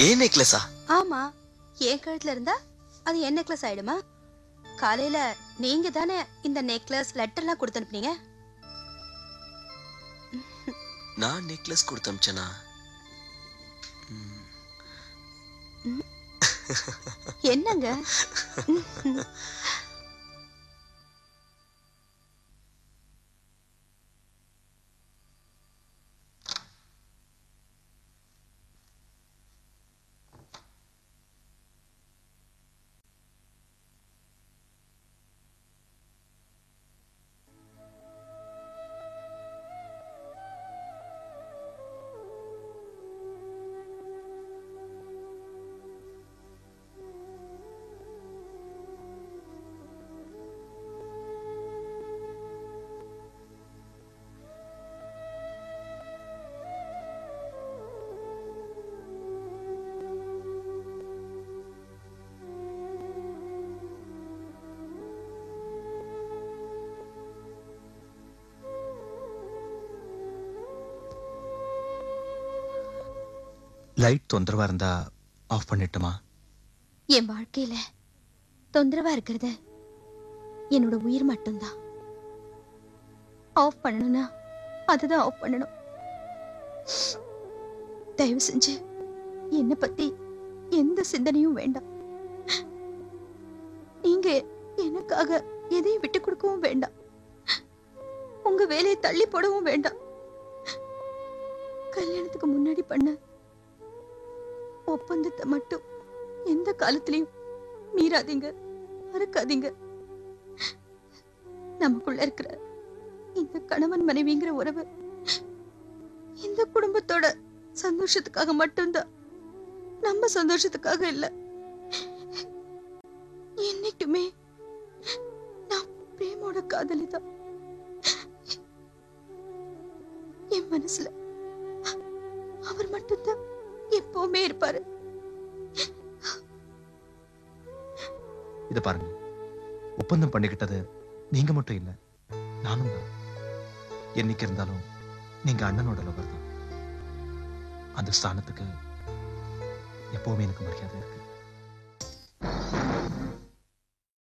ஏன் நெக்லஸா? ஆமா, ஏன் கழுத்துல இருந்தா அது என் நெக்லஸ் ஆயிடுமா? காலையில நீங்க தானே இந்த நெக்லஸ் லெட்டர்லாம் கொடுத்து அனுப்புனீங்க. நான் நெக்லஸ் கொடுத்து அனுப்பிச்சேனா? என்னங்க? லைட் தொந்தரவா இருந்தா ஆஃப் பண்ணிட்டுமா? என் வாழ்க்கையில தொந்தரவா இருக்கிறது என்னோட உயிர் மட்டும்தான். ஆஃப் பண்ணணும்னா அதுதான் ஆஃப் பண்ணணும். தயவு செஞ்சு என்ன பத்தி எந்த சிந்தனையும் வேண்டாம். நீங்க எனக்காக எதையும் விட்டு கொடுக்கவும் வேண்டாம். உங்க வேலையை தள்ளி போடவும் வேண்டாம். கல்யாணத்துக்கு முன்னாடி பண்ண ஒப்பந்தத்தை மட்டும் எந்த காலத்திலையும் மீறாதீங்க, மறக்காதீங்க. நமக்குள்ள இருக்கிற இந்த கணவன் மனைவிங்கிற உறவு இந்த குடும்பத்தோட சந்தோஷத்துக்காக மட்டும்தான், நம்ம சந்தோஷத்துக்காக இல்ல. என்னைக்குமே நான் பிரேமோட காதலிதான். என் மனசுல அவர் மட்டும்தான் எப்பவுமே இருப்பாரு. இத பாருங்க, ஒப்பந்தம் பண்ணிக்கிட்டது நீங்க மட்டும் இல்ல, நானும் தான். என்னைக்கு இருந்தாலும் நீங்க அண்ணனோட லவர் தான். அந்த ஸ்தானத்துக்கு எப்பவுமே எனக்கு மரியாதை இருக்கு.